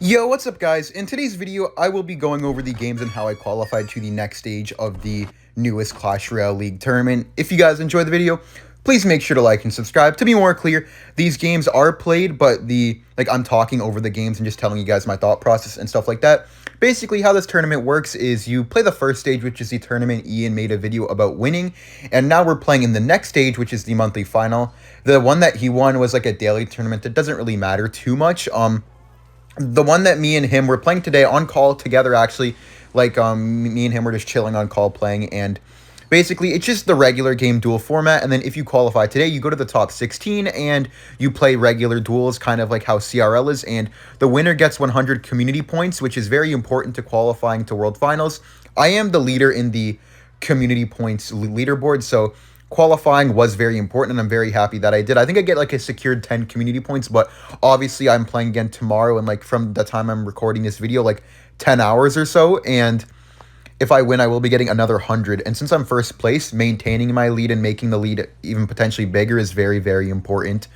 Yo, what's up guys? In today's video, I will be going over the games and how I qualified to the next stage of the newest Clash Royale League tournament. If you guys enjoyed the video, please make sure to like and subscribe. To be more clear, these games are played, but I'm talking over the games and just telling you guys my thought process and stuff like that. Basically, how this tournament works is you play the first stage, which is the tournament Ian made a video about winning, and now we're playing in the next stage, which is the monthly final. The one that he won was like a daily tournament that doesn't really matter too much. The one that me and him were playing today on call together, actually, me and him were just chilling on call playing, and basically it's just the regular game duel format. And then if you qualify today, you go to the top 16 and you play regular duels, kind of like how CRL is, and the winner gets 100 community points, which is very important to qualifying to World Finals. I am the leader in the community points leaderboard, so qualifying was very important, and I'm very happy that I did. I think I get like a secured 10 community points, but obviously I'm playing again tomorrow, and like from the time I'm recording this video, like 10 hours or so, and if I win, I will be getting another 100. And since I'm first place, maintaining my lead and making the lead even potentially bigger is very, very important.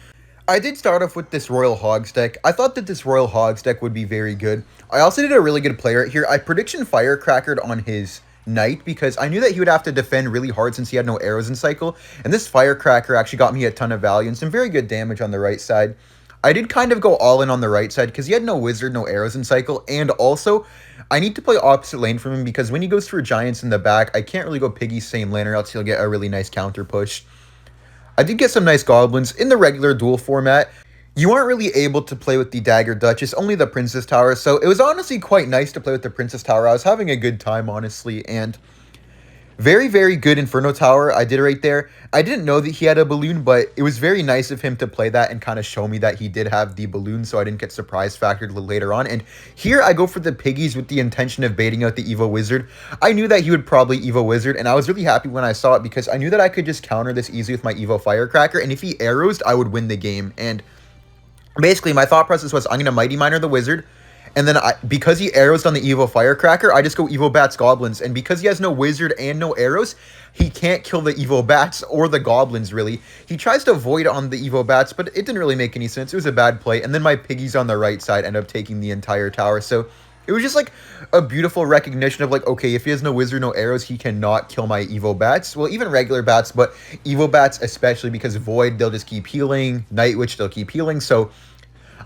I did start off with this Royal Hogs deck. I thought that this Royal Hogs deck would be very good. I also did a really good play right here. I prediction Firecrackered on his Knight because I knew that he would have to defend really hard since he had no arrows in cycle, and this Firecracker actually got me a ton of value and some very good damage on the right side. I did kind of go all in on the right side because he had no wizard, no arrows in cycle, and also I need to play opposite lane from him because when he goes for giants in the back, I can't really go Piggy same lane or else he'll get a really nice counter push. I did get some nice goblins in the regular duel format. You aren't really able to play with the Dagger Duchess, only the Princess Tower, so it was honestly quite nice to play with the Princess Tower. I was having a good time, honestly, and very, very good Inferno Tower I did right there. I didn't know that he had a balloon, but it was very nice of him to play that and kind of show me that he did have the balloon, so I didn't get surprise factored later on. And here I go for the piggies with the intention of baiting out the Evo Wizard. I knew that he would probably Evo Wizard, and I was really happy when I saw it because I knew that I could just counter this easy with my Evo Firecracker, and if he arrows, I would win the game. And basically, my thought process was I'm going to Mighty Miner the Wizard, and then because he arrows on the Evo Firecracker, I just go Evo Bats Goblins. And because he has no Wizard and no arrows, he can't kill the Evo Bats or the Goblins, really. He tries to avoid on the Evo Bats, but it didn't really make any sense. It was a bad play. And then my piggies on the right side end up taking the entire tower. So it was just like a beautiful recognition of like, okay, if he has no Wizard, no arrows, he cannot kill my Evo Bats. Well, even regular Bats, but Evo Bats especially because Void, they'll just keep healing. Night Witch, they'll keep healing. So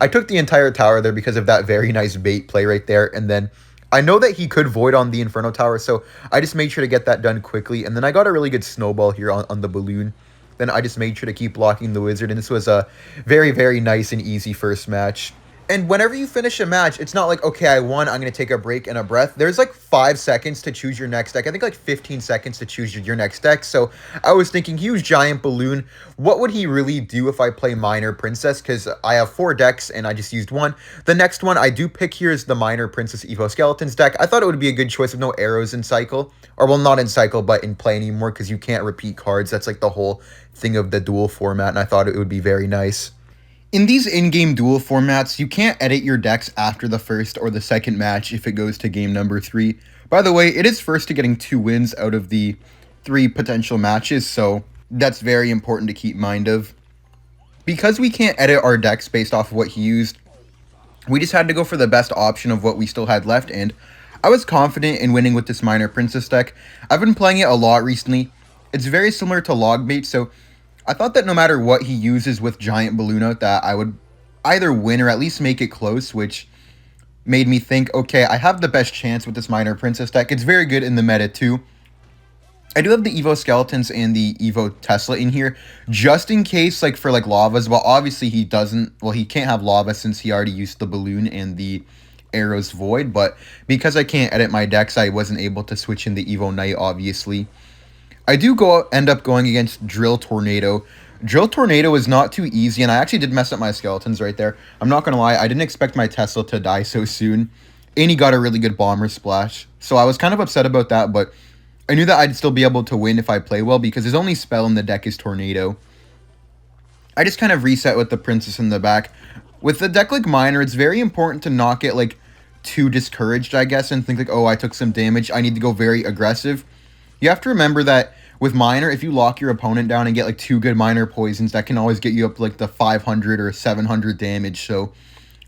I took the entire tower there because of that very nice bait play right there. And then I know that he could Void on the Inferno Tower, so I just made sure to get that done quickly. And then I got a really good snowball here on the balloon. Then I just made sure to keep blocking the Wizard, and this was a very, very nice and easy first match. And whenever you finish a match, it's not like, okay, I won, I'm going to take a break and a breath. There's like 5 seconds to choose your next deck. I think like 15 seconds to choose your next deck. So I was thinking, huge giant balloon. What would he really do if I play Miner Princess? Because I have 4 decks and I just used one. The next one I do pick here is the Miner Princess Evo Skeletons deck. I thought it would be a good choice with no arrows in cycle. Or, well, not in cycle, but in play anymore because you can't repeat cards. That's like the whole thing of the duel format, and I thought it would be very nice. In these in-game duel formats, you can't edit your decks after the first or the second match if it goes to game number 3. By the way, it is first to getting 2 wins out of the 3 potential matches, so that's very important to keep mind of. Because we can't edit our decks based off of what he used, we just had to go for the best option of what we still had left, and I was confident in winning with this Miner Princess deck. I've been playing it a lot recently. It's very similar to Logbait, so I thought that no matter what he uses with Giant Balloon out, that I would either win or at least make it close, which made me think, okay, I have the best chance with this Miner Princess deck. It's very good in the meta too. I do have the Evo Skeletons and the Evo Tesla in here, just in case, like, for, like, Lavas. Well, obviously he doesn't, well, he can't have Lava since he already used the Balloon and the Arrows Void, but because I can't edit my decks, I wasn't able to switch in the Evo Knight, obviously. I do end up going against Drill Tornado. Drill Tornado is not too easy, and I actually did mess up my skeletons right there. I'm not going to lie, I didn't expect my Tesla to die so soon. And he got a really good Bomber Splash. So I was kind of upset about that, but I knew that I'd still be able to win if I play well, because his only spell in the deck is Tornado. I just kind of reset with the Princess in the back. With the deck like Miner, it's very important to not get, like, too discouraged, I guess, and think, like, oh, I took some damage, I need to go very aggressive. You have to remember that with Miner, if you lock your opponent down and get like 2 good Miner poisons, that can always get you up like the 500 or 700 damage. So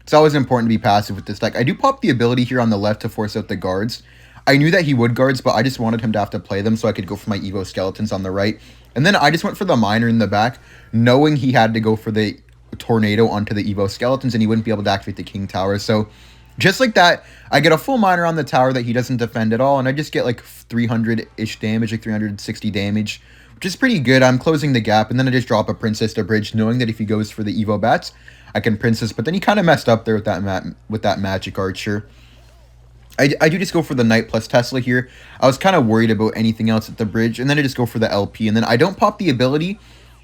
It's always important to be passive with this deck. I do pop the ability here on the left to force out the guards. I knew that he would guards, but I just wanted him to have to play them so I could go for my Evo Skeletons on the right. And then I just went for the Miner in the back, knowing he had to go for the Tornado onto the Evo Skeletons and he wouldn't be able to activate the King Tower. So just like that, I get a full Miner on the tower that he doesn't defend at all, and I just get like 300-ish damage, like 360 damage, which is pretty good. I'm closing the gap, and then I just drop a Princess to bridge, knowing that if he goes for the Evo Bats, I can Princess, but then he kind of messed up there with that Magic Archer. I do just go for the Knight plus Tesla here. I was kind of worried about anything else at the bridge, and then I just go for the LP, and then I don't pop the ability,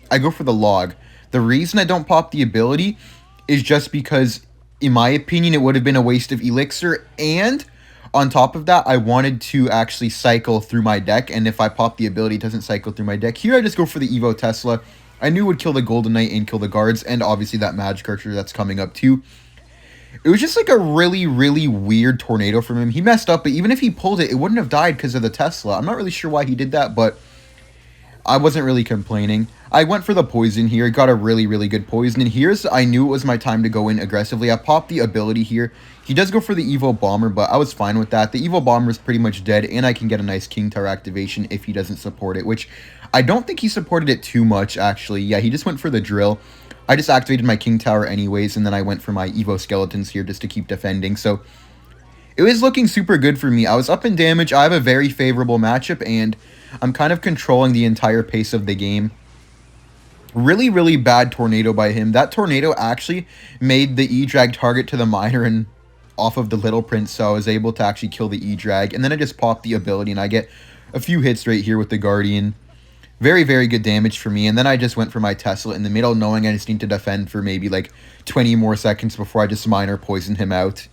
I go for the Log. The reason I don't pop the ability is just because, in my opinion, it would have been a waste of Elixir, and on top of that, I wanted to actually cycle through my deck, and if I pop the ability, it doesn't cycle through my deck. Here, I just go for the Evo Tesla. I knew it would kill the Golden Knight and kill the guards, and obviously that Magic Archer that's coming up too. It was just like a really, really weird tornado from him. He messed up, but even if he pulled it, it wouldn't have died because of the Tesla. I'm not really sure why he did that, but I wasn't really complaining. I went for the poison here, got a really, really good poison, and here's, I knew it was my time to go in aggressively. I popped the ability here. He does go for the Evo Bomber, but I was fine with that. The Evo Bomber is pretty much dead, and I can get a nice King Tower activation if he doesn't support it, which I don't think he supported it too much, actually. Yeah, he just went for the Drill. I just activated my King Tower anyways, and then I went for my Evo Skeletons here just to keep defending, so it was looking super good for me. I was up in damage, I have a very favorable matchup, and I'm kind of controlling the entire pace of the game. Really, really bad tornado by him. That tornado actually made the E-Drag target to the Miner and off of the Little Prince, so I was able to actually kill the E-Drag, and then I just popped the ability, and I get a few hits right here with the Guardian. Very, very good damage for me, and then I just went for my Tesla in the middle, knowing I just need to defend for maybe like 20 more seconds before I just Miner poison him out.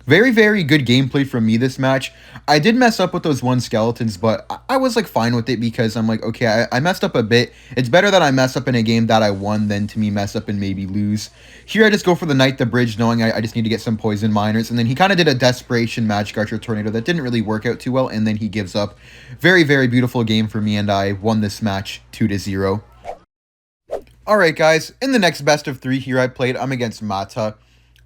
Very, very good gameplay from me this match. I did mess up with those one Skeletons, but I was like fine with it because I'm like, okay, I messed up a bit. It's better that I mess up in a game that I won than to me mess up and maybe lose. Here I just go for the Knight the Bridge, knowing I just need to get some poison miners, and then he kind of did a Desperation Magic Archer Tornado that didn't really work out too well, and then he gives up. Very, very beautiful game for me, and I won this match 2-0. Alright guys, in the next best of 3 here I played, I'm against Mata.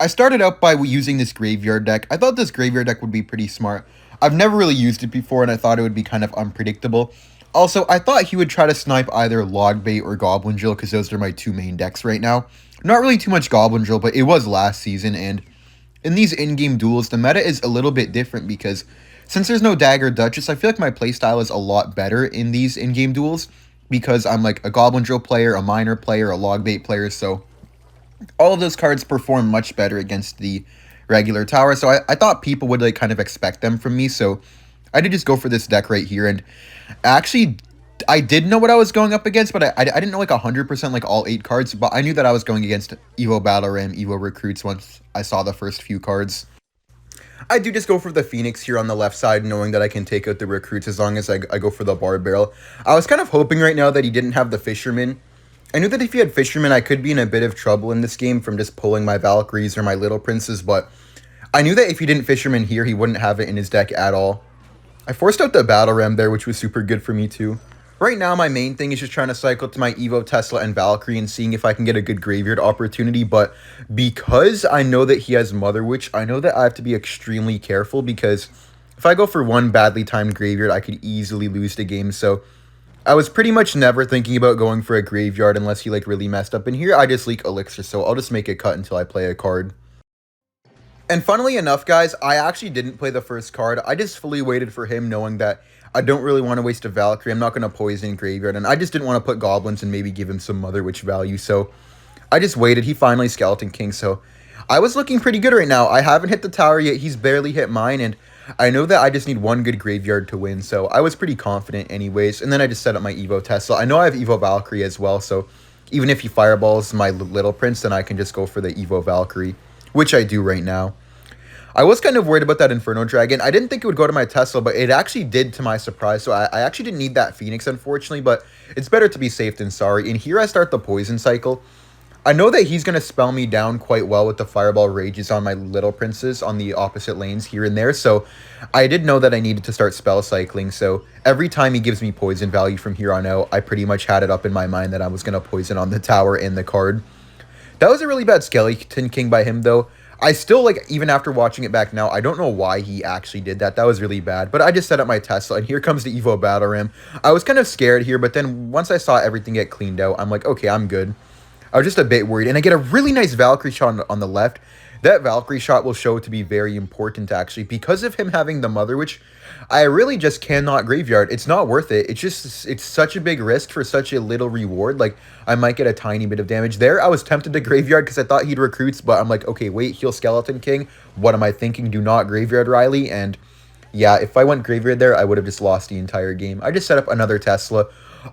I started out by using this Graveyard deck. I thought this Graveyard deck would be pretty smart. I've never really used it before, and I thought it would be kind of unpredictable. Also, I thought he would try to snipe either Logbait or Goblin Drill, because those are my two main decks right now. Not really too much Goblin Drill, but it was last season, and in these in-game duels, the meta is a little bit different, because since there's no Dagger Duchess, I feel like my playstyle is a lot better in these in-game duels, because I'm like a Goblin Drill player, a Miner player, a Logbait player, so all of those cards perform much better against the regular tower, so I thought people would like kind of expect them from me, so I did just go for this deck right here, and actually I did know what I was going up against, but I didn't know like 100% like all 8 cards, but I knew that I was going against Evo Battle Ram, Evo Recruits once I saw the first few cards. I do just go for the Phoenix here on the left side, knowing that I can take out the Recruits as long as I go for the Bar Barrel. I was kind of hoping right now that he didn't have the Fisherman. I knew that if he had Fisherman, I could be in a bit of trouble in this game from just pulling my Valkyries or my Little Princes, but I knew that if he didn't Fisherman here, he wouldn't have it in his deck at all. I forced out the Battle Ram there, which was super good for me too. Right now, my main thing is just trying to cycle to my Evo, Tesla, and Valkyrie and seeing if I can get a good Graveyard opportunity, but because I know that he has Mother Witch, I know that I have to be extremely careful, because if I go for one badly timed Graveyard, I could easily lose the game, so I was pretty much never thinking about going for a Graveyard unless he like really messed up. And here I just leak Elixir, so I'll just make a cut until I play a card. And funnily enough, guys, I actually didn't play the first card. I just fully waited for him, knowing that I don't really want to waste a Valkyrie. I'm not going to poison Graveyard, and I just didn't want to put Goblins and maybe give him some Mother Witch value. So I just waited. He finally Skeleton King, so I was looking pretty good right now. I haven't hit the tower yet. He's barely hit mine, and I know that I just need one good Graveyard to win, so I was pretty confident anyways. And then I just set up my Evo Tesla. I know I have Evo Valkyrie as well, so even if he fireballs my Little Prince, then I can just go for the Evo Valkyrie, which I do right now. I was kind of worried about that Inferno Dragon. I didn't think it would go to my Tesla, but it actually did to my surprise, so I actually didn't need that Phoenix, unfortunately, but it's better to be safe than sorry. And here I start the Poison Cycle. I know that he's going to spell me down quite well with the Fireball Rages on my Little Princes on the opposite lanes here and there, so I did know that I needed to start spell cycling, so every time he gives me poison value from here on out, I pretty much had it up in my mind that I was going to poison on the tower and the card. That was a really bad Skeleton King by him, though. I still, like, even after watching it back now, I don't know why he actually did that. That was really bad. But I just set up my Tesla, and here comes the Evo Battle Ram. I was kind of scared here, but then once I saw everything get cleaned out, I'm like, okay, I'm good. I was just a bit worried. And I get a really nice Valkyrie shot on the left. That Valkyrie shot will show to be very important, actually, because of him having the Mother Witch. I really just cannot graveyard. It's not worth it. It's such a big risk for such a little reward. Like, I might get a tiny bit of damage. There, I was tempted to graveyard because I thought he'd recruits, but I'm like, okay, wait, heal Skeleton King. What am I thinking? Do not graveyard Ryley. And yeah, if I went graveyard there, I would have just lost the entire game. I just set up another Tesla.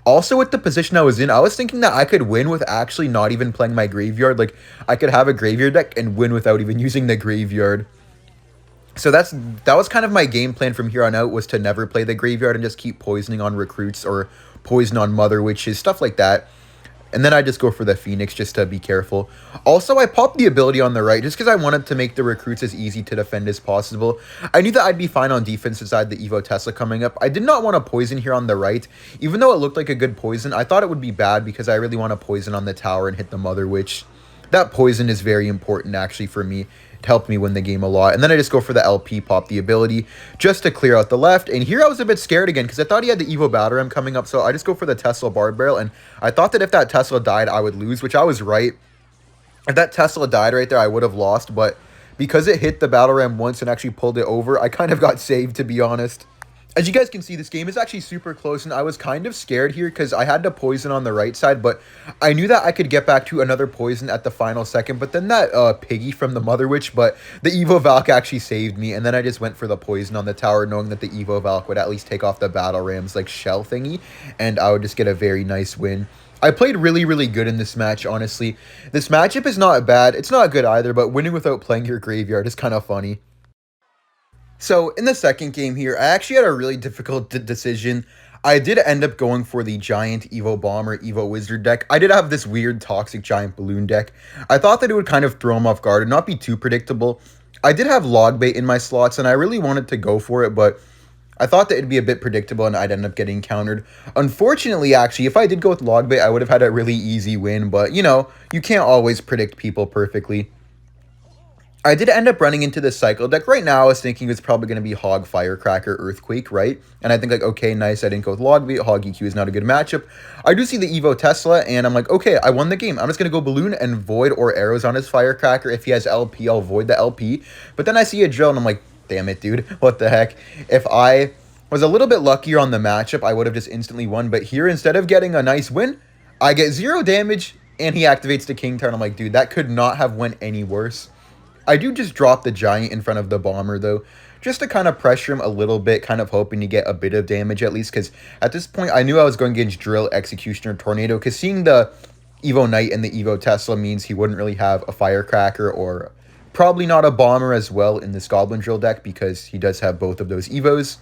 Also, with the position I was in, I was thinking that I could win with actually not even playing my graveyard. Like, I could have a graveyard deck and win without even using the graveyard. So that was kind of my game plan from here on out, was to never play the graveyard and just keep poisoning on recruits or poison on Mother Witches, stuff like that. And then I just go for the Phoenix just to be careful. Also, I popped the ability on the right just because I wanted to make the recruits as easy to defend as possible. I knew that I'd be fine on defense inside the Evo Tesla coming up. I did not want to poison here on the right. Even though it looked like a good poison, I thought it would be bad because I really want to poison on the tower and hit the Mother Witch. That poison is very important, actually, for me. It helped me win the game a lot. And then I just go for the LP, pop the ability, just to clear out the left. And here I was a bit scared again, because I thought he had the Evo Battle Ram coming up. So I just go for the Tesla Bard Barrel. And I thought that if that Tesla died, I would lose, which I was right. If that Tesla died right there, I would have lost. But because it hit the Battle Ram once and actually pulled it over, I kind of got saved, to be honest. As you guys can see, this game is actually super close, and I was kind of scared here because I had to poison on the right side, but I knew that I could get back to another poison at the final second, but then that piggy from the Mother Witch, but the Evo Valk actually saved me, and then I just went for the poison on the tower, knowing that the Evo Valk would at least take off the Battle Ram's, like, shell thingy, and I would just get a very nice win. I played really, really good in this match, honestly. This matchup is not bad. It's not good either, but winning without playing your graveyard is kind of funny. So, in the second game here, I actually had a really difficult decision. I did end up going for the Giant Evo Bomb or Evo Wizard deck. I did have this weird Toxic Giant Balloon deck. I thought that it would kind of throw him off guard and not be too predictable. I did have Logbait in my slots, and I really wanted to go for it, but I thought that it'd be a bit predictable and I'd end up getting countered. Unfortunately, actually, if I did go with Logbait, I would have had a really easy win, but, you know, you can't always predict people perfectly. I did end up running into this cycle deck. Right now, I was thinking it's probably going to be Hog, Firecracker, Earthquake, right? And I think, like, okay, nice, I didn't go with Logbait. Hog EQ is not a good matchup. I do see the Evo Tesla, and I'm like, okay, I won the game. I'm just going to go Balloon and Void or Arrows on his Firecracker. If he has LP, I'll Void the LP. But then I see a Drill, and I'm like, damn it, dude. What the heck? If I was a little bit luckier on the matchup, I would have just instantly won. But here, instead of getting a nice win, I get 0 damage, and he activates the King turn. I'm like, dude, that could not have went any worse. I do just drop the Giant in front of the Bomber, though, just to kind of pressure him a little bit, kind of hoping to get a bit of damage at least, because at this point, I knew I was going against Drill, Executioner, Tornado, because seeing the Evo Knight and the Evo Tesla means he wouldn't really have a Firecracker or probably not a Bomber as well in this Goblin Drill deck, because he does have both of those Evos.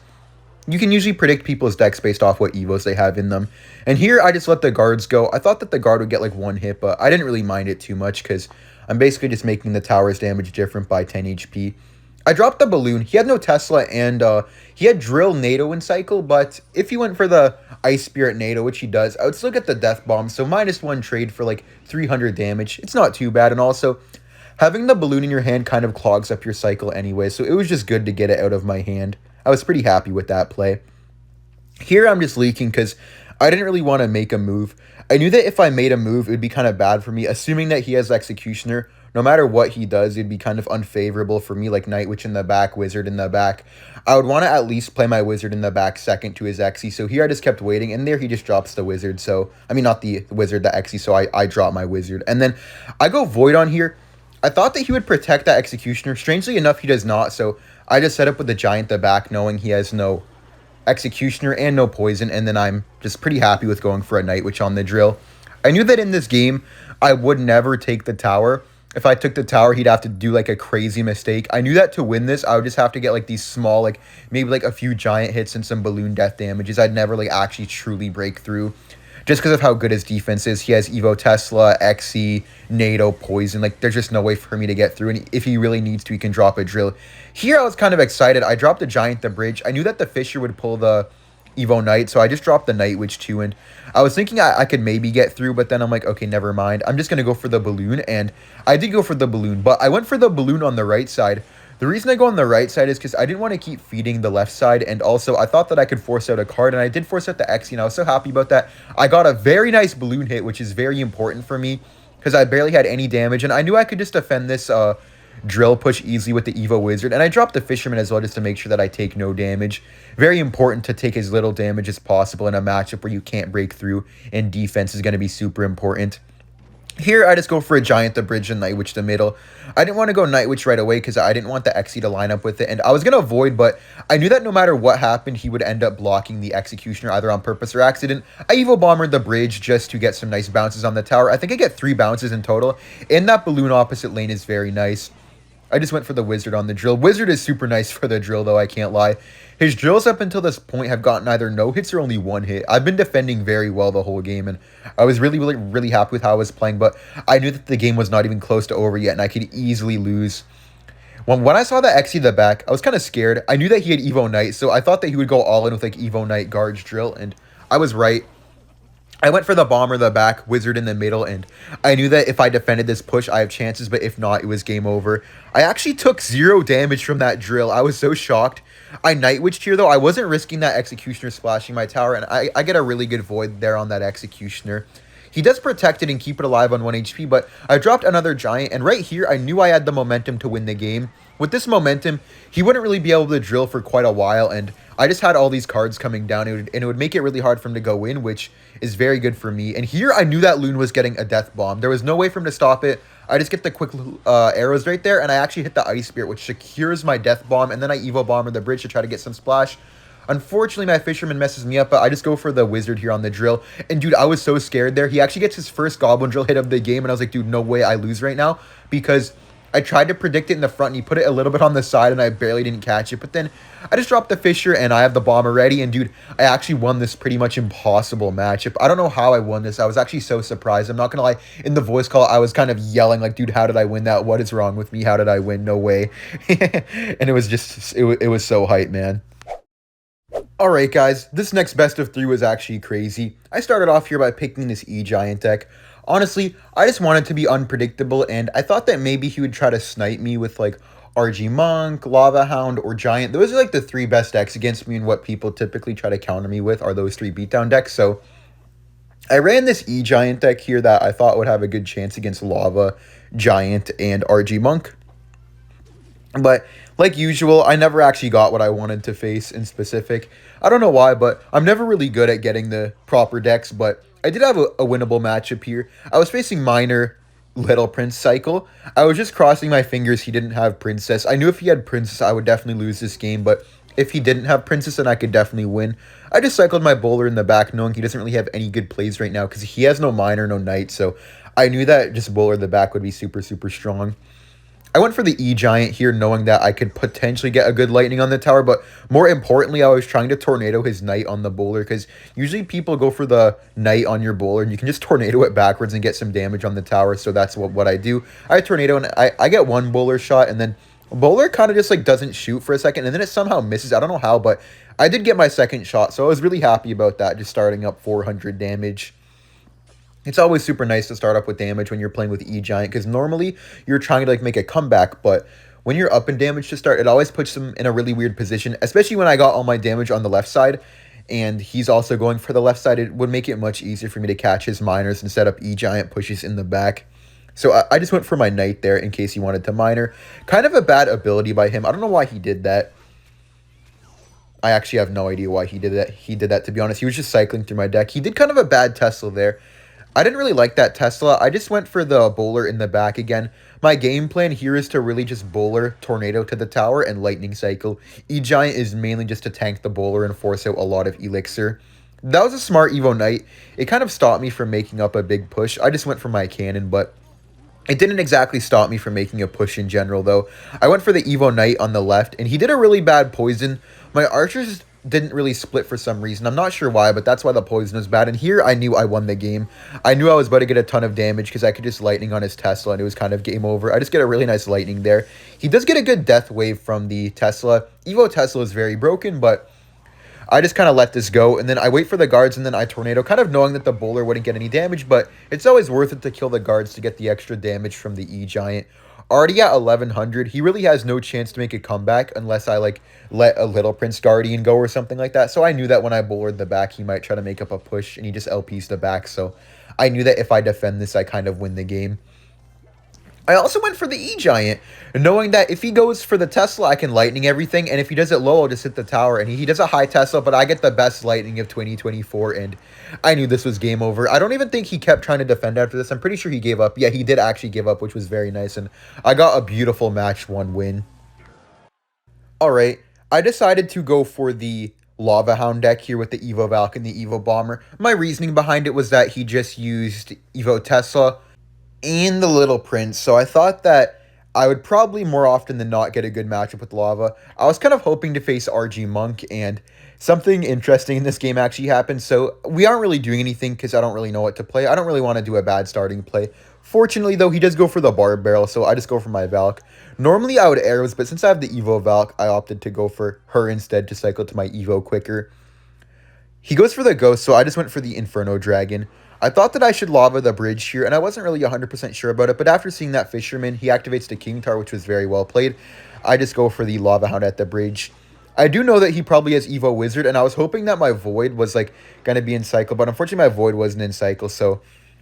You can usually predict people's decks based off what Evos they have in them. And here, I just let the guards go. I thought that the guard would get like 1 hit, but I didn't really mind it too much because I'm basically just making the tower's damage different by 10 HP. I dropped the Balloon. He had no Tesla, and he had Drill, NATO, and Cycle, but if he went for the Ice Spirit NATO, which he does, I would still get the Death Bomb, so -1 trade for like 300 damage. It's not too bad, and also, having the Balloon in your hand kind of clogs up your Cycle anyway, so it was just good to get it out of my hand. I was pretty happy with that play. Here I'm just leaking because I didn't really want to make a move. I knew that if I made a move, it would be kind of bad for me, assuming that he has Executioner. No matter what he does, it'd be kind of unfavorable for me, like Night Witch in the back, Wizard in the back. I would want to at least play my Wizard in the back second to his Exy, so here I just kept waiting, and there he just drops the Wizard, so, I mean, not the Wizard, the Exy, so I drop my Wizard. And then I go Void on here. I thought that he would protect that Executioner. Strangely enough, he does not, so I just set up with the Giant the back, knowing he has no Executioner and no poison, and then I'm just pretty happy with going for a Night Witch on the Drill. I knew that in this game, I would never take the tower. If I took the tower, he'd have to do like a crazy mistake. I knew that to win this, I would just have to get like these small, like maybe like a few Giant hits and some Balloon death damages. I'd never like actually truly break through. Just because of how good his defense is. He has Evo Tesla, Xe, NATO, Poison. Like, there's just no way for me to get through. And if he really needs to, he can drop a Drill. Here, I was kind of excited. I dropped the Giant, the Bridge. I knew that the Fisher would pull the Evo Knight, so I just dropped the Night Witch too, and I was thinking I could maybe get through, but then I'm like, okay, never mind. I'm just going to go for the balloon, and I did go for the balloon, but I went for the balloon on the right side. The reason I go on the right side is because I didn't want to keep feeding the left side, and also I thought that I could force out a card, and I did force out the X, and I was so happy about that. I got a very nice balloon hit, which is very important for me, because I barely had any damage, and I knew I could just defend this drill push easily with the Evo Wizard, and I dropped the Fisherman as well just to make sure that I take no damage. Very important to take as little damage as possible in a matchup where you can't break through, and defense is going to be super important. Here, I just go for a Giant the bridge and Night Witch the middle. I didn't want to go Night Witch right away because I didn't want the Exy to line up with it, and I was going to avoid, but I knew that no matter what happened, he would end up blocking the Executioner either on purpose or accident. I Evo Bombered the bridge just to get some nice bounces on the tower. I think I get 3 bounces in total, and that balloon opposite lane is very nice. I just went for the Wizard on the drill. Wizard is super nice for the drill, though, I can't lie. His drills up until this point have gotten either no hits or only 1 hit. I've been defending very well the whole game, and I was really happy with how I was playing, but I knew that the game was not even close to over yet, and I could easily lose. When I saw the Exy the back, I was kind of scared. I knew that he had Evo Knight, so I thought that he would go all in with, like, Evo Knight Guards drill, and I was right. I went for the Bomber the back, Wizard in the middle, and I knew that if I defended this push, I have chances, but if not, it was game over. I actually took 0 damage from that drill. I was so shocked. I Night Witched here, though. I wasn't risking that Executioner splashing my tower, and I get a really good void there on that Executioner. He does protect it and keep it alive on 1 HP, but I dropped another Giant, and right here, I knew I had the momentum to win the game. With this momentum, he wouldn't really be able to drill for quite a while, and I just had all these cards coming down, and it would make it really hard for him to go in, which is very good for me. And here, I knew that Loon was getting a Death Bomb. There was no way for him to stop it. I just get the quick arrows right there, and I actually hit the Ice Spirit, which secures my Death Bomb, and then I Evo Bomber the bridge to try to get some splash. Unfortunately, my Fisherman messes me up, but I just go for the Wizard here on the drill. And, dude, I was so scared there. He actually gets his first Goblin Drill hit of the game, and I was like, dude, no way I lose right now, because I tried to predict it in the front, and he put it a little bit on the side, and I barely didn't catch it. But then I just dropped the Fisher, and I have the Bomber ready. And, dude, I actually won this pretty much impossible matchup. I don't know how I won this. I was actually so surprised. I'm not going to lie. In the voice call, I was kind of yelling, like, dude, how did I win that? What is wrong with me? How did I win? No way. And it was just, it was so hype, man. Alright guys, this next best of 3 was actually crazy. I started off here by picking this E-Giant deck. Honestly, I just wanted to be unpredictable, and I thought that maybe he would try to snipe me with like RG Monk, Lava Hound, or Giant. Those are like the 3 best decks against me, and what people typically try to counter me with are those 3 beatdown decks. So I ran this E-Giant deck here that I thought would have a good chance against Lava, Giant, and RG Monk. But like usual, I never actually got what I wanted to face in specific. I don't know why, but I'm never really good at getting the proper decks, but I did have a winnable matchup here. I was facing Miner, Little Prince Cycle. I was just crossing my fingers he didn't have Princess. I knew if he had Princess, I would definitely lose this game, but if he didn't have Princess, then I could definitely win. I just cycled my Bowler in the back, knowing he doesn't really have any good plays right now, because he has no Miner, no Knight, so I knew that just Bowler in the back would be super, super strong. I went for the E-Giant here, knowing that I could potentially get a good Lightning on the tower, but more importantly, I was trying to Tornado his Knight on the Bowler, because usually people go for the Knight on your Bowler, and you can just Tornado it backwards and get some damage on the tower, so that's what I do. I Tornado, and I get 1 Bowler shot, and then Bowler kind of just like doesn't shoot for a second, and then it somehow misses. I don't know how, but I did get my 2nd shot, so I was really happy about that, just starting up 400 damage. It's always super nice to start up with damage when you're playing with E-Giant, because normally you're trying to like make a comeback, but when you're up in damage to start, it always puts them in a really weird position, especially when I got all my damage on the left side, and he's also going for the left side. It would make it much easier for me to catch his Miners and set up E-Giant pushes in the back. So I just went for my Knight there in case he wanted to Miner. Kind of a bad ability by him. I don't know why he did that. I actually have no idea why he did that, to be honest. He was just cycling through my deck. He did kind of a bad Tesla there. I didn't really like that Tesla. I just went for the Bowler in the back again. My game plan here is to really just Bowler, Tornado to the tower, and Lightning Cycle. E-Giant is mainly just to tank the Bowler and force out a lot of Elixir. That was a smart Evo Knight. It kind of stopped me from making up a big push. I just went for my cannon, but it didn't exactly stop me from making a push in general, though. I went for the Evo Knight on the left, and he did a really bad poison. My archers didn't really split for some reason. I'm not sure why, but that's why the poison was bad. And here, I knew I won the game. I knew I was about to get a ton of damage because I could just Lightning on his Tesla, and it was kind of game over. I just get a really nice Lightning there. He does get a good death wave from the Tesla. Evo Tesla is very broken, but I just kind of let this go, and then I wait for the guards, and then I tornado, kind of knowing that the bowler wouldn't get any damage, but it's always worth it to kill the guards to get the extra damage from the E-Giant. Already at 1100, he really has no chance to make a comeback unless I, like, let a Little Prince Guardian go or something like that. So I knew that when I bowlered the back, he might try to make up a push, and he just LPs the back. So I knew that if I defend this, I kind of win the game. I also went for the E-Giant, knowing that if he goes for the Tesla, I can lightning everything, and if he does it low, I'll just hit the tower, and he does a high Tesla, but I get the best lightning of 2024, and I knew this was game over. I don't even think he kept trying to defend after this. I'm pretty sure he gave up. Yeah, he did actually give up, which was very nice, and I got a beautiful match 1 win. Alright, I decided to go for the Lava Hound deck here with the Evo Valk and the Evo Bomber. My reasoning behind it was that he just used Evo Tesla and the Little Prince, so I thought that I would probably more often than not get a good matchup with Lava. I was kind of hoping to face RG Monk, and something interesting in this game actually happened. So we aren't really doing anything because I don't really know what to play. I don't really want to do a bad starting play. Fortunately, though, he does go for the Barb Barrel, so I just go for my Valk. Normally, I would arrows, but since I have the Evo Valk, I opted to go for her instead to cycle to my Evo quicker. He goes for the Ghost, so I just went for the Inferno Dragon. I thought that I should Lava the bridge here, and I wasn't really 100% sure about it, but after seeing that Fisherman, he activates the King Tower, which was very well played. I just go for the Lava Hound at the bridge. I do know that he probably has Evo Wizard, and I was hoping that my Void was, like, going to be in cycle, but unfortunately my Void wasn't in cycle, so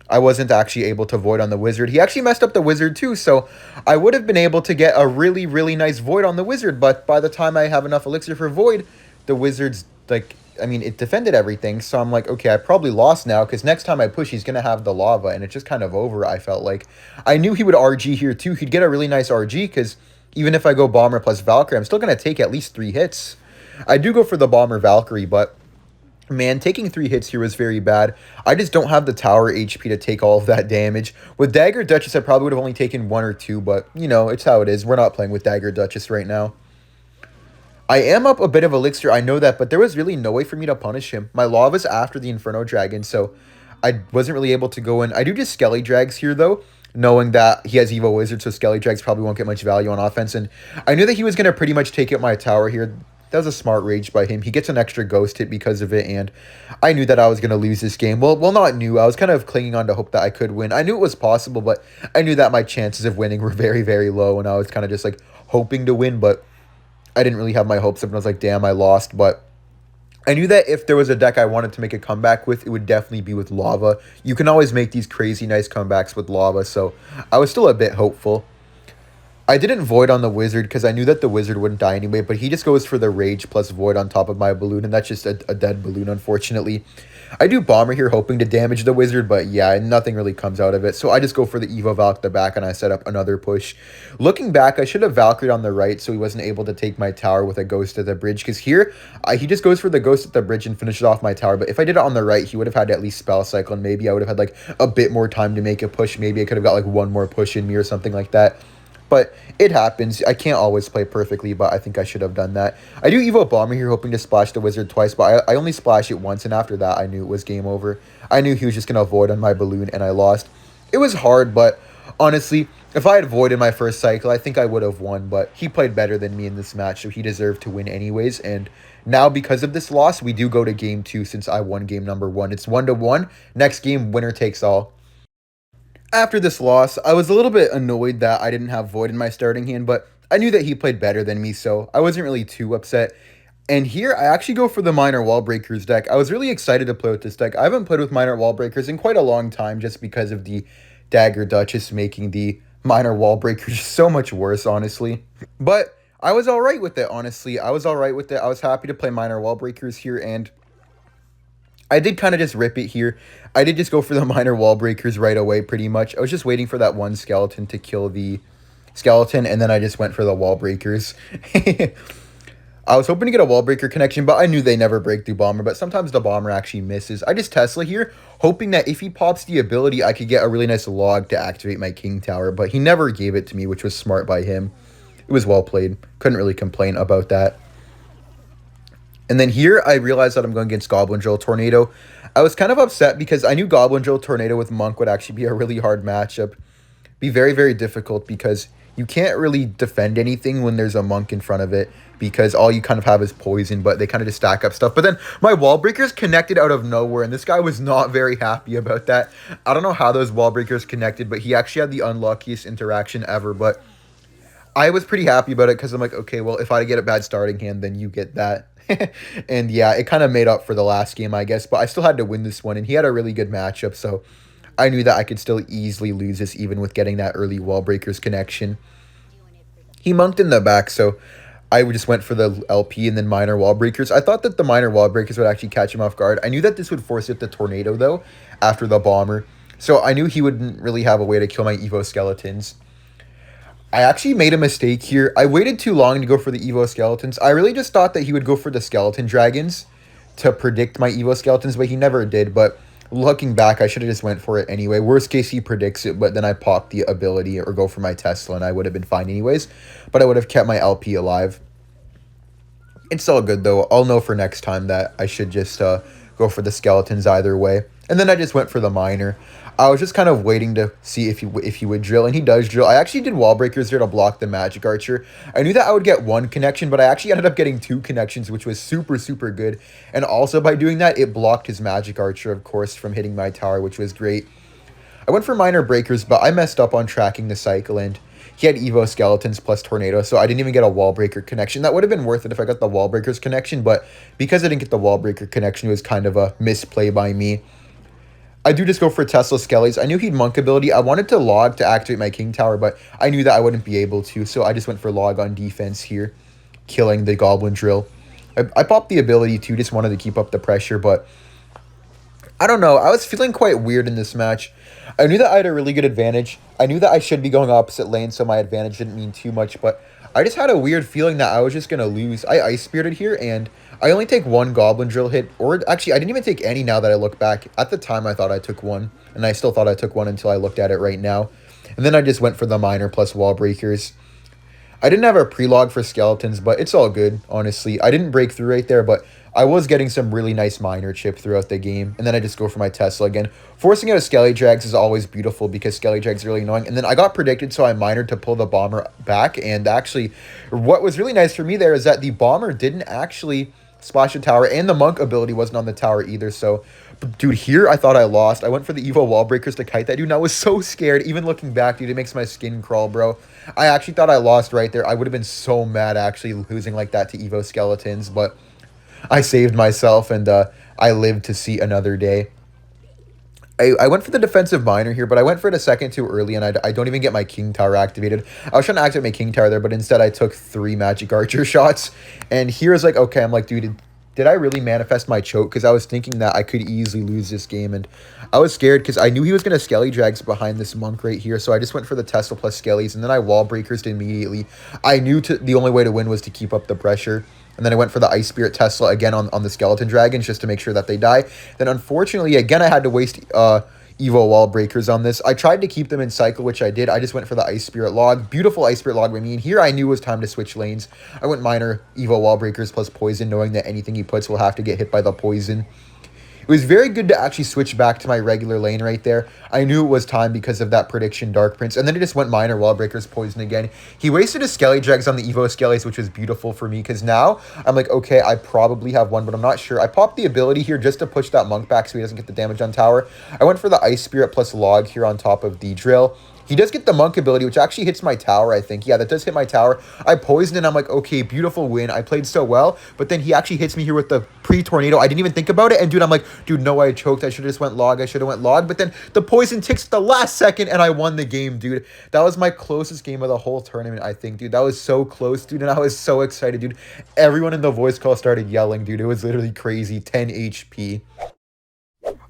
I wasn't actually able to Void on the Wizard. He actually messed up the Wizard too, so I would have been able to get a really, really nice Void on the Wizard, but by the time I have enough Elixir for Void, the Wizard's, like, I mean, it defended everything, so I'm like, okay, I probably lost now, because next time I push, he's going to have the Lava, and it's just kind of over, I felt like. I knew he would RG here, too. He'd get a really nice RG, because even if I go Bomber plus Valkyrie, I'm still going to take at least 3 hits. I do go for the Bomber Valkyrie, but, man, taking 3 hits here was very bad. I just don't have the tower HP to take all of that damage. With Dagger Duchess, I probably would have only taken 1 or 2, but, you know, it's how it is. We're not playing with Dagger Duchess right now. I am up a bit of Elixir, I know that, but there was really no way for me to punish him. My Lava's after the Inferno Dragon, so I wasn't really able to go in. I do just Skelly Drags here, though, knowing that he has Evo Wizard, so Skelly Drags probably won't get much value on offense, and I knew that he was going to pretty much take out my tower here. That was a smart rage by him. He gets an extra Ghost hit because of it, and I knew that I was going to lose this game. Well, not new. I was kind of clinging on to hope that I could win. I knew it was possible, but I knew that my chances of winning were very, very low, and I was kind of just, like, hoping to win, but I didn't really have my hopes up, and I was like, damn, I lost. But I knew that if there was a deck I wanted to make a comeback with, it would definitely be with Lava. You can always make these crazy nice comebacks with Lava, so I was still a bit hopeful. I didn't Void on the Wizard because I knew that the Wizard wouldn't die anyway, but he just goes for the Rage plus Void on top of my Balloon, and that's just a dead Balloon, unfortunately. I do Bomber here hoping to damage the Wizard, but yeah, nothing really comes out of it. So I just go for the Evo Valk the back, and I set up another push. Looking back, I should have Valkyried on the right so he wasn't able to take my tower with a Ghost at the bridge, because here, he just goes for the Ghost at the bridge and finishes off my tower. But if I did it on the right, he would have had at least Spell Cycle, and maybe I would have had, like, a bit more time to make a push. Maybe I could have got, like, 1 more push in me or something like that. But it happens. I can't always play perfectly, but I think I should have done that. I do Evo Bomber here, hoping to splash the Wizard twice, but I only splashed it once, and after that, I knew it was game over. I knew he was just going to avoid on my Balloon, and I lost. It was hard, but honestly, if I had avoided my first cycle, I think I would have won, but he played better than me in this match, so he deserved to win anyways, and now because of this loss, we do go to game 2 since I won game number 1. It's 1-1. Next game, winner takes all. After this loss, I was a little bit annoyed that I didn't have Void in my starting hand, but I knew that he played better than me, so I wasn't really too upset. And here, I actually go for the Minor Wall Breakers deck. I was really excited to play with this deck. I haven't played with Minor Wall Breakers in quite a long time, just because of the Dagger Duchess making the Minor Wall Breakers so much worse, honestly. But I was alright with it, honestly. I was alright with it. I was happy to play Minor Wall Breakers here, and I did kind of just rip it here. I did just go for the Minor Wall Breakers right away, pretty much. I was just waiting for that one skeleton to kill the skeleton, and then I just went for the Wall Breakers. I was hoping to get a Wall Breaker connection, but I knew they never break through Bomber, but sometimes the Bomber actually misses. I just Tesla here, hoping that if he pops the ability, I could get a really nice log to activate my King Tower, but he never gave it to me, which was smart by him. It was well played. Couldn't really complain about that. And then here, I realized that I'm going against Goblin Drill Tornado. I was kind of upset because I knew Goblin Drill Tornado with Monk would actually be a really hard matchup. Be very, very difficult because you can't really defend anything when there's a monk in front of it, because all you kind of have is poison, but they kind of just stack up stuff. But then my wall breakers connected out of nowhere, and this guy was not very happy about that. I don't know how those wall breakers connected, but he actually had the unluckiest interaction ever. But I was pretty happy about it because I'm like, okay, well, if I get a bad starting hand, then you get that. And yeah, it kind of made up for the last game, I guess. But I still had to win this one, and he had a really good matchup, so I knew that I could still easily lose this even with getting that early wall breakers connection. He monked in the back, so I just went for the LP and then minor wall breakers. I thought that the minor wall breakers would actually catch him off guard. I knew that this would force it the tornado, though, after the bomber. So I knew he wouldn't really have a way to kill my Evo skeletons. I actually made a mistake here. I waited too long to go for the Evo skeletons. I really just thought that he would go for the skeleton dragons to predict my Evo skeletons, but he never did. But looking back, I should have just went for it anyway. Worst case, he predicts it, but then I pop the ability or go for my Tesla, and I would have been fine anyways. But I would have kept my LP alive. It's all good, though. I'll know for next time that I should just go for the skeletons either way. And then I just went for the miner. I was just kind of waiting to see if he would drill, and he does drill. I actually did wall breakers there to block the magic archer. I knew that I would get one connection, but I actually ended up getting two connections, which was super, super good. And also by doing that, it blocked his magic archer, of course, from hitting my tower, which was great. I went for minor breakers, but I messed up on tracking the cycle, and he had Evo skeletons plus tornado, so I didn't even get a wall breaker connection. That would have been worth it if I got the wall breakers connection, but because I didn't get the wall breaker connection, it was kind of a misplay by me. I do just go for Tesla Skellies. I knew he'd monk ability. I wanted to log to activate my king tower, but I knew that I wouldn't be able to, so I just went for log on defense here, killing the goblin drill. I popped the ability too, just wanted to keep up the pressure, but I don't know. I was feeling quite weird in this match. I knew that I had a really good advantage. I knew that I should be going opposite lane, so my advantage didn't mean too much, but I just had a weird feeling that I was just going to lose. I Ice Spirited here, and I only take one Goblin Drill hit, or actually, I didn't even take any now that I look back. At the time, I thought I took one, and I still thought I took one until I looked at it right now. And then I just went for the Miner plus Wall Breakers. I didn't have a pre-log for Skeletons, but it's all good, honestly. I didn't break through right there, but I was getting some really nice Miner chip throughout the game. And then I just go for my Tesla again. Forcing out a Skelly Drags is always beautiful because Skelly Drags are really annoying. And then I got predicted, so I Minored to pull the Bomber back. And actually, what was really nice for me there is that the Bomber didn't actually splash the tower, and the Monk ability wasn't on the tower either. So, dude, here I thought I lost. I went for the Evo Wall Breakers to kite that dude, and I was so scared. Even looking back, dude, it makes my skin crawl, bro. I actually thought I lost right there. I would have been so mad actually losing like that to Evo Skeletons, but I saved myself, and I lived to see another day. I went for the defensive miner here, but I went for it a second too early, and I don't even get my King Tower activated. I was trying to activate my King Tower there, but instead I took 3 Magic Archer shots. And here's like, okay, I'm like, dude, did I really manifest my choke? Because I was thinking that I could easily lose this game, and I was scared because I knew he was going to Skelly Drags behind this Monk right here, so I just went for the Tesla plus Skellies, and then I Wall Breakers immediately. I knew the only way to win was to keep up the pressure. And then I went for the Ice Spirit Tesla again on the Skeleton Dragons just to make sure that they die. Then unfortunately, again, I had to waste Evo Wall Breakers on this. I tried to keep them in cycle, which I did. I just went for the Ice Spirit Log. Beautiful Ice Spirit Log by me. And here I knew it was time to switch lanes. I went Miner, Evo Wall Breakers plus Poison, knowing that anything he puts will have to get hit by the Poison. It was very good to actually switch back to my regular lane right there. I knew it was time because of that prediction Dark Prince. And then he just went Miner, Wall Breakers, Poison again. He wasted his Skelly Drags on the Evo Skellies, which was beautiful for me because now I'm like, okay, I probably have one, but I'm not sure. I popped the ability here just to push that Monk back so he doesn't get the damage on tower. I went for the Ice Spirit plus Log here on top of the Drill. He does get the Monk ability, which actually hits my tower, I think. Yeah, that does hit my tower. I poisoned, and I'm like, okay, beautiful win. I played so well, but then he actually hits me here with the pre-tornado. I didn't even think about it, and dude, I'm like, dude, no, I choked. I should have just went log. I should have went log, but then the poison ticks the last second, and I won the game, dude. That was my closest game of the whole tournament, I think, dude. That was so close, dude, and I was so excited, dude. Everyone in the voice call started yelling, dude. It was literally crazy. 10 HP.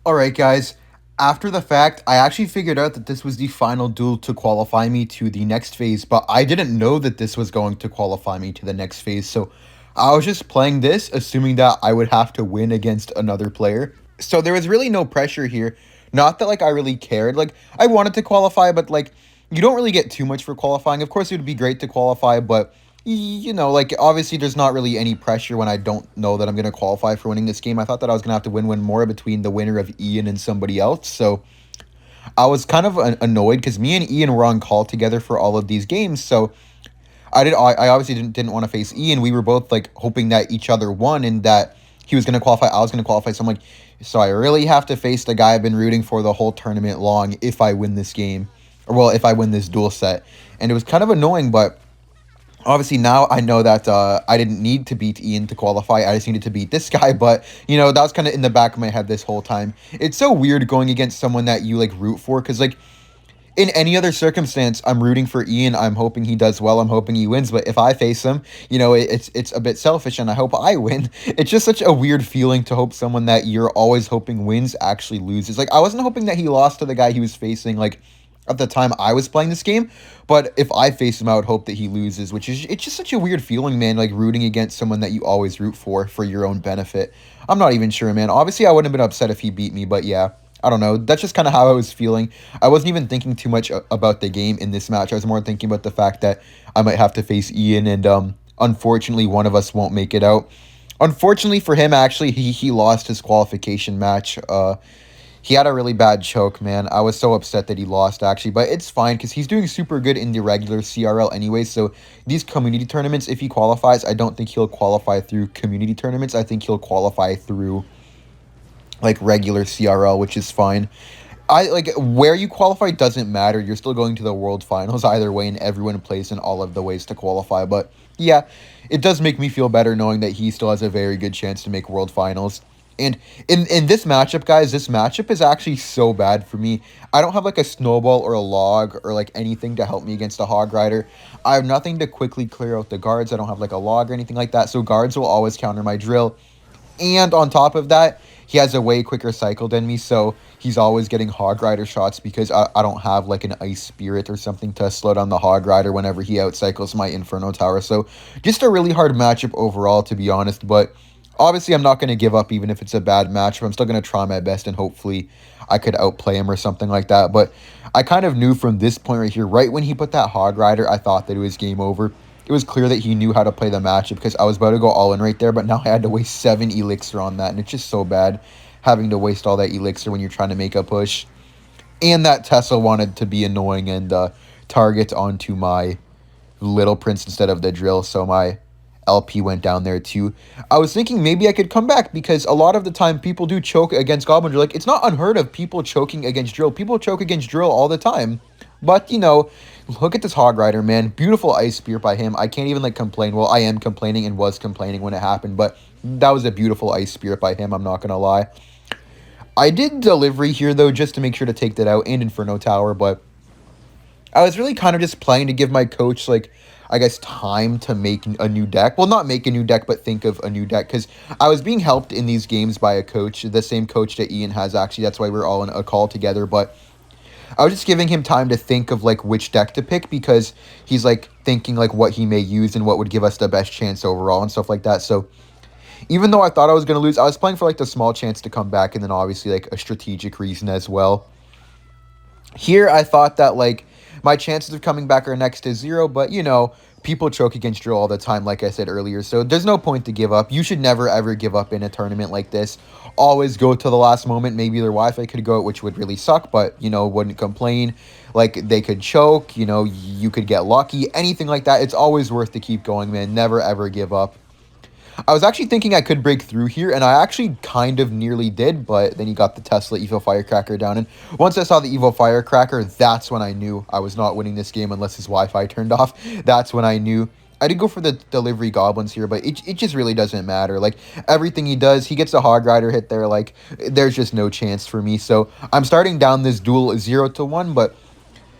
All right, guys. After the fact, I actually figured out that this was the final duel to qualify me to the next phase, but I didn't know that this was going to qualify me to the next phase, so I was just playing this, assuming that I would have to win against another player. So there was really no pressure here. Not that, like, I really cared. Like, I wanted to qualify, but, like, you don't really get too much for qualifying. Of course, it would be great to qualify, but you know, like, obviously there's not really any pressure when I don't know that I'm going to qualify for winning this game. I thought that I was going to have to win one more between the winner of Ian and somebody else, so I was kind of annoyed because me and Ian were on call together for all of these games, so I obviously didn't want to face Ian. We were both like hoping that each other won and that he was going to qualify, I was going to qualify. So I'm like, so I really have to face the guy I've been rooting for the whole tournament long if I win this game, or well, if I win this duel set. And it was kind of annoying, but obviously now I know that I didn't need to beat Ian to qualify. I just needed to beat this guy. But you know, that was kind of in the back of my head this whole time. It's so weird going against someone that you like root for, because like in any other circumstance, I'm rooting for Ian. I'm hoping he does well. I'm hoping he wins. But if I face him, you know, it's a bit selfish, and I hope I win. It's just such a weird feeling to hope someone that you're always hoping wins actually loses. Like, I wasn't hoping that he lost to the guy he was facing, like, at the time I was playing this game. But if I face him, I would hope that he loses, which is, it's just such a weird feeling, man, like rooting against someone that you always root for your own benefit. I'm not even sure, man. Obviously, I wouldn't have been upset if he beat me, but yeah. I don't know. That's just kind of how I was feeling. I wasn't even thinking too much about the game in this match. I was more thinking about the fact that I might have to face Ian, and unfortunately, one of us won't make it out. Unfortunately for him, actually, he lost his qualification match. He had a really bad choke, man. I was so upset that he lost, actually. But it's fine, because he's doing super good in the regular CRL anyway. So these community tournaments, if he qualifies, I don't think he'll qualify through community tournaments. I think he'll qualify through like regular CRL, which is fine. I like where you qualify doesn't matter. You're still going to the world finals either way, and everyone plays in all of the ways to qualify. But yeah, it does make me feel better knowing that he still has a very good chance to make world finals. And in this matchup, guys, this matchup is actually so bad for me. I don't have like a snowball or a log or like anything to help me against a hog rider. I have nothing to quickly clear out the guards. I don't have like a log or anything like that. So guards will always counter my drill. And on top of that, he has a way quicker cycle than me, so he's always getting Hog Rider shots because I don't have like an Ice Spirit or something to slow down the Hog Rider whenever he outcycles my Inferno Tower. So just a really hard matchup overall, to be honest. But obviously, I'm not going to give up even if it's a bad matchup. I'm still going to try my best, and hopefully I could outplay him or something like that. But I kind of knew from this point right here, right when he put that Hog Rider, I thought that it was game over. It was clear that he knew how to play the matchup because I was about to go all in right there, but now I had to waste 7 elixir on that, and it's just so bad having to waste all that elixir when you're trying to make a push. And that Tesla wanted to be annoying and target onto my Little Prince instead of the drill, so my LP went down there too. I was thinking maybe I could come back because a lot of the time people do choke against Goblin Drill. Like, it's not unheard of people choking against drill. People choke against drill all the time. But, you know, look at this Hog Rider, man. Beautiful Ice Spear by him. I can't even, like, complain. Well, I am complaining and was complaining when it happened, but that was a beautiful Ice Spear by him, I'm not going to lie. I did delivery here, though, just to make sure to take that out, and Inferno Tower, but I was really kind of just playing to give my coach, like, I guess, time to make a new deck. Well, not make a new deck, but think of a new deck, because I was being helped in these games by a coach, the same coach that Ian has, actually. That's why we're all in a call together, but I was just giving him time to think of, like, which deck to pick because he's, like, thinking, like, what he may use and what would give us the best chance overall and stuff like that. So even though I thought I was going to lose, I was playing for, like, the small chance to come back and then obviously, like, a strategic reason as well. Here, I thought that, like, my chances of coming back are next to 0, but, you know, people choke against drill all the time, like I said earlier, so there's no point to give up. You should never, ever give up in a tournament like this. Always go to the last moment. Maybe their Wi-Fi could go out, which would really suck, but, you know, wouldn't complain. Like, they could choke, you know, you could get lucky, anything like that. It's always worth to keep going, man. Never, ever give up. I was actually thinking I could break through here, and I actually kind of nearly did, but then he got the Tesla Evo Firecracker down, and once I saw the Evo Firecracker, that's when I knew I was not winning this game unless his Wi-Fi turned off. That's when I knew. I did go for the delivery goblins here, but it just really doesn't matter. Like, everything he does, he gets a Hog Rider hit there, like, there's just no chance for me. So I'm starting down this duel 0-1, but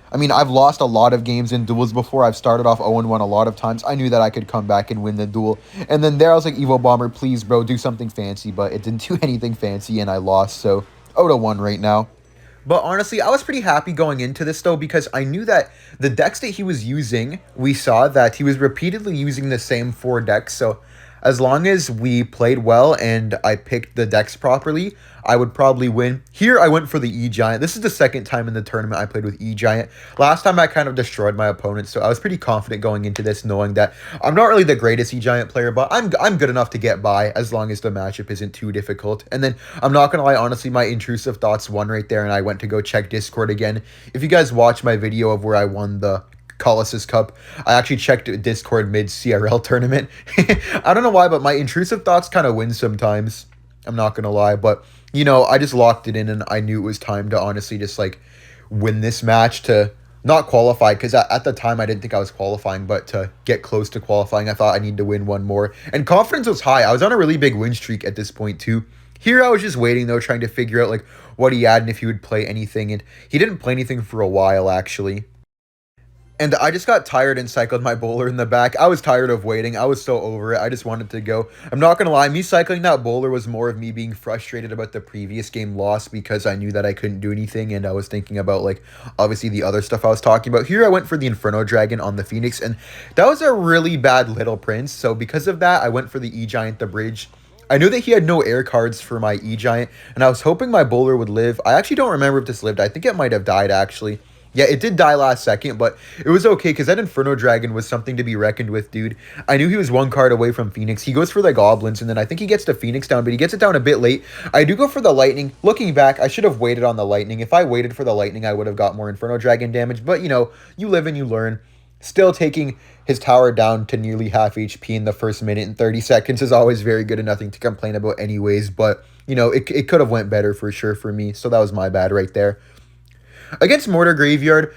I mean, I've lost a lot of games in duels before. I've started off 0-1 a lot of times. I knew that I could come back and win the duel. And then there I was like, Evo Bomber, please, bro, do something fancy. But it didn't do anything fancy, and I lost. So 0-1 right now. But honestly, I was pretty happy going into this, though, because I knew that the decks that he was using, we saw that he was repeatedly using the same 4 decks. So As long as we played well and I picked the decks properly, I would probably win. Here, I went for the E-Giant. This is the second time in the tournament I played with E-Giant. Last time, I kind of destroyed my opponent, so I was pretty confident going into this, knowing that I'm not really the greatest E-Giant player, but I'm good enough to get by as long as the matchup isn't too difficult. And then, I'm not going to lie, honestly, my intrusive thoughts won right there, and I went to go check Discord again. If you guys watch my video of where I won the Colossus Cup, I actually checked Discord mid CRL tournament. I don't know why, but my intrusive thoughts kind of win sometimes. I'm not gonna lie, but you know, I just locked it in, and I knew it was time to honestly just like win this match to not qualify, because at the time I didn't think I was qualifying, but to get close to qualifying, I thought I need to win one more, and confidence was high. I was on a really big win streak at this point too. Here I was just waiting though, trying to figure out like what he had and if he would play anything, and he didn't play anything for a while actually. And I just got tired and cycled my bowler in the back. I was tired of waiting. I was so over it. I just wanted to go. I'm not going to lie. Me cycling that bowler was more of me being frustrated about the previous game loss, because I knew that I couldn't do anything. And I was thinking about, like, obviously the other stuff I was talking about. Here I went for the Inferno Dragon on the Phoenix. And that was a really bad Little Prince. So because of that, I went for the E-Giant, the Bridge. I knew that he had no air cards for my E-Giant. And I was hoping my bowler would live. I actually don't remember if this lived. I think it might have died, actually. Yeah, it did die last second, but it was okay, because that Inferno Dragon was something to be reckoned with, dude. I knew he was one card away from Phoenix. He goes for the Goblins, and then I think he gets the Phoenix down, but he gets it down a bit late. I do go for the Lightning. Looking back, I should have waited on the Lightning. If I waited for the Lightning, I would have got more Inferno Dragon damage, but, you know, you live and you learn. Still, taking his tower down to nearly half HP in the first minute and 30 seconds is always very good and nothing to complain about anyways, but, you know, it could have went better for sure for me, so that was my bad right there. Against Mortar Graveyard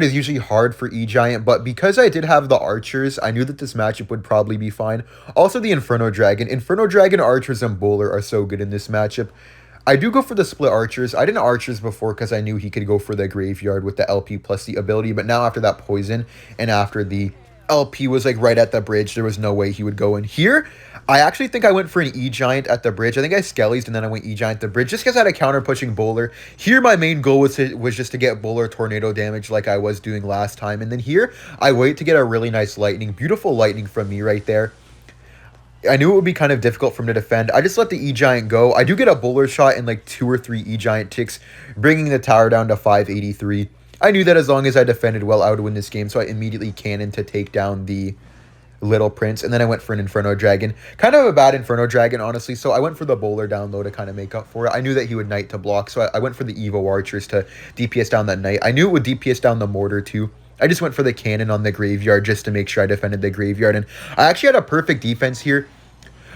is usually hard for E-Giant, but because I did have the Archers, I knew that this matchup would probably be fine. Also, the Inferno Dragon, Archers, and Bowler are so good in this matchup. I do go for the split Archers. I didn't Archers before because I knew he could go for the Graveyard with the LP plus the ability, but now after that Poison and after the LP was like right at the bridge, there was no way he would go in. Here, I actually think I went for an E-Giant at the bridge. I think I Skellies and then I went E-Giant at the bridge just because I had a counter-pushing Bowler. Here, my main goal was just to get Bowler tornado damage like I was doing last time. And then here, I wait to get a really nice Lightning. Beautiful Lightning from me right there. I knew it would be kind of difficult for him to defend. I just let the E-Giant go. I do get a Bowler shot in like 2 or 3 E-Giant ticks, bringing the tower down to 583. I knew that as long as I defended well, I would win this game, so I immediately cannoned to take down the Little Prince, and then I went for an Inferno Dragon. Kind of a bad Inferno Dragon, honestly, so I went for the Bowler down low to kind of make up for it. I knew that he would Knight to block, so I went for the Evo Archers to DPS down that Knight. I knew it would DPS down the Mortar, too. I just went for the Cannon on the Graveyard just to make sure I defended the Graveyard, and I actually had a perfect defense here.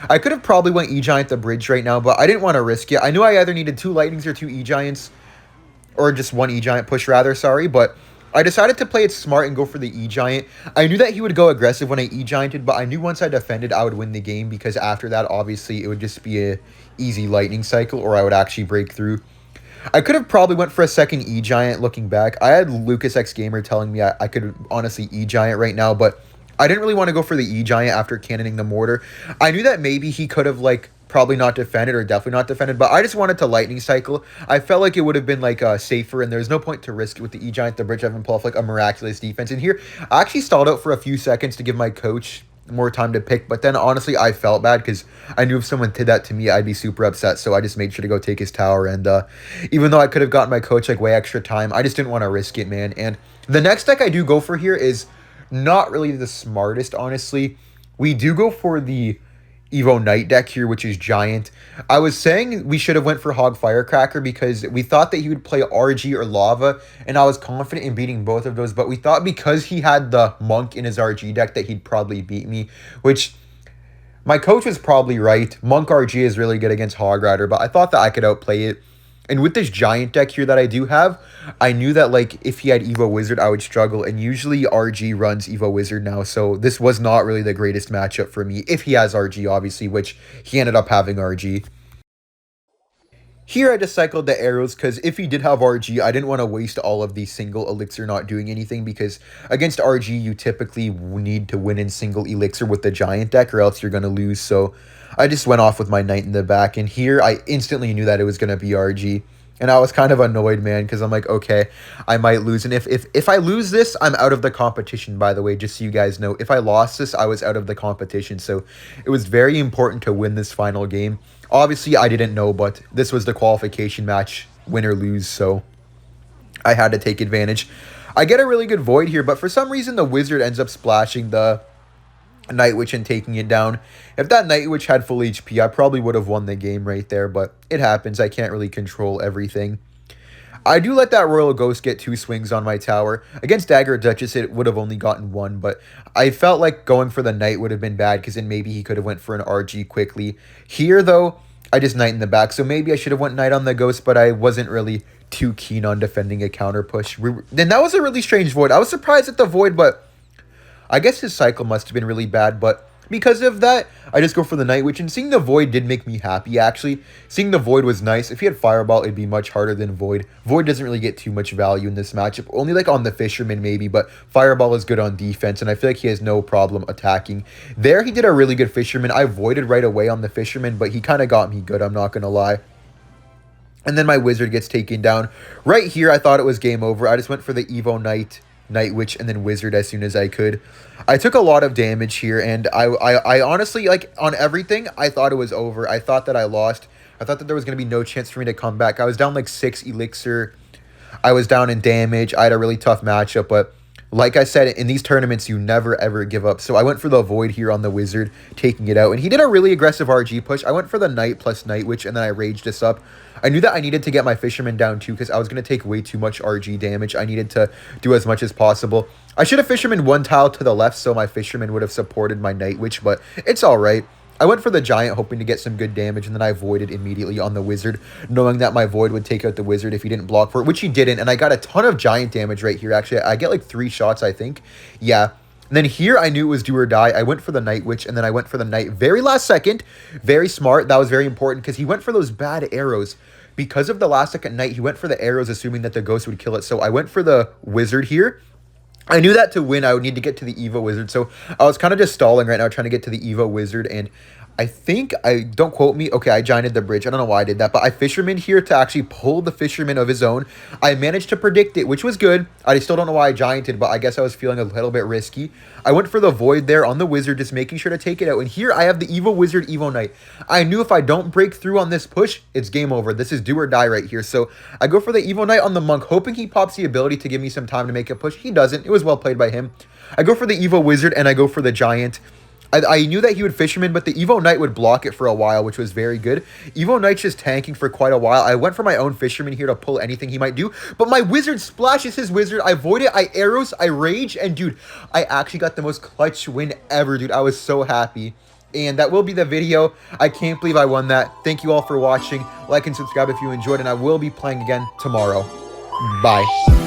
I could have probably went E-Giant the bridge right now, but I didn't want to risk it. I knew I either needed 2 Lightnings or 2 E-Giants, or just 1 E-Giant push rather, sorry, but I decided to play it smart and go for the E-Giant. I knew that he would go aggressive when I E-Gianted, but I knew once I defended, I would win the game, because after that, obviously, it would just be a easy Lightning cycle, or I would actually break through. I could have probably went for a second E-Giant looking back. I had Lucas X Gamer telling me I could honestly E-Giant right now, but I didn't really want to go for the E-Giant after cannoning the Mortar. I knew that maybe he could have, like, probably not defended or definitely not defended, but I just wanted to Lightning cycle. I felt like it would have been like safer, and there's no point to risk it with the E-Giant, the bridge, having pull off like a miraculous defense. And here, I actually stalled out for a few seconds to give my coach more time to pick, but then honestly, I felt bad because I knew if someone did that to me, I'd be super upset, so I just made sure to go take his tower, and even though I could have gotten my coach like way extra time, I just didn't want to risk it, man. And the next deck I do go for here is not really the smartest, honestly. We do go for the Evo Knight deck here, which is Giant. I was saying we should have went for Hog Firecracker because we thought that he would play RG or Lava, and I was confident in beating both of those, but we thought because he had the Monk in his RG deck that he'd probably beat me, which my coach was probably right. Monk RG is really good against Hog Rider, but I thought that I could outplay it. And with this Giant deck here that I do have, I knew that, like, if he had Evo Wizard, I would struggle. And usually RG runs Evo Wizard now, so this was not really the greatest matchup for me. If he has RG, obviously, which he ended up having RG. Here I just cycled the arrows because if he did have RG, I didn't want to waste all of the single elixir not doing anything, because against RG, you typically need to win in single elixir with the Giant deck or else you're going to lose. So I just went off with my Knight in the back, and here I instantly knew that it was going to be RG. And I was kind of annoyed, man, because I'm like, okay, I might lose. And if I lose this, I'm out of the competition, by the way, just so you guys know. If I lost this, I was out of the competition. So it was very important to win this final game. Obviously, I didn't know, but this was the qualification match, win or lose, so I had to take advantage. I get a really good void here, but for some reason, the wizard ends up splashing the Night Witch and taking it down. If that Night Witch had full HP, I probably would have won the game right there, but it happens. I can't really control everything. I do let that Royal Ghost get 2 swings on my tower. Against Dagger Duchess, it would have only gotten 1, but I felt like going for the Knight would have been bad because then maybe he could have went for an RG quickly. Here, though, I just Knight in the back, so maybe I should have went Knight on the Ghost, but I wasn't really too keen on defending a counter push. Then that was a really strange void. I was surprised at the void, but I guess his cycle must have been really bad, but because of that, I just go for the Night Witch, and seeing the Void did make me happy, actually. Seeing the Void was nice. If he had Fireball, it'd be much harder than Void. Void doesn't really get too much value in this matchup, only like on the Fisherman maybe, but Fireball is good on defense, and I feel like he has no problem attacking. There, he did a really good Fisherman. I Voided right away on the Fisherman, but he kind of got me good, I'm not going to lie. And then my Wizard gets taken down. Right here, I thought it was game over. I just went for the Evo Knight, Night Witch, and then Wizard as soon as I could. I took a lot of damage here, and I honestly, like, on everything, I thought it was over. I thought that I lost. I thought that there was going to be no chance for me to come back. I was down like 6 Elixir. I was down in damage. I had a really tough matchup, but like I said, in these tournaments, you never, ever give up. So I went for the Void here on the Wizard, taking it out. And he did a really aggressive RG push. I went for the Knight plus Night Witch, and then I raged this up. I knew that I needed to get my Fisherman down too, because I was going to take way too much RG damage. I needed to do as much as possible. I should have Fisherman 1 tile to the left, so my Fisherman would have supported my Night Witch, but it's all right. I went for the Giant, hoping to get some good damage, and then I Voided immediately on the Wizard, knowing that my Void would take out the Wizard if he didn't block for it, which he didn't, and I got a ton of Giant damage right here, actually. I get like 3 shots, I think. Yeah. And then here, I knew it was do or die. I went for the Night Witch, and then I went for the Knight. Very last second. Very smart. That was very important, because he went for those bad arrows. Because of the last second Knight, he went for the arrows, assuming that the Ghost would kill it. So I went for the Wizard here. I knew that to win, I would need to get to the Evo Wizard, so I was kind of just stalling right now, trying to get to the Evo Wizard, and I think, don't quote me, okay, I gianted the bridge, I don't know why I did that, but I Fisherman here to actually pull the Fisherman of his own. I managed to predict it, which was good. I still don't know why I gianted, but I guess I was feeling a little bit risky. I went for the Void there on the Wizard, just making sure to take it out, and here I have the Evo Wizard, Evo Knight. I knew if I don't break through on this push, it's game over. This is do or die right here, so I go for the Evo Knight on the Monk, hoping he pops the ability to give me some time to make a push. He doesn't. It was well played by him. I go for the Evo Wizard, and I go for the Giant. I knew that he would Fisherman, but the Evo Knight would block it for a while, which was very good. Evo Knight's just tanking for quite a while. I went for my own Fisherman here to pull anything he might do, but my Wizard splashes his Wizard. I void it, I arrows, I rage, and dude, I actually got the most clutch win ever, dude. I was so happy. And that will be the video. I can't believe I won that. Thank you all for watching. Like and subscribe if you enjoyed, and I will be playing again tomorrow. Bye.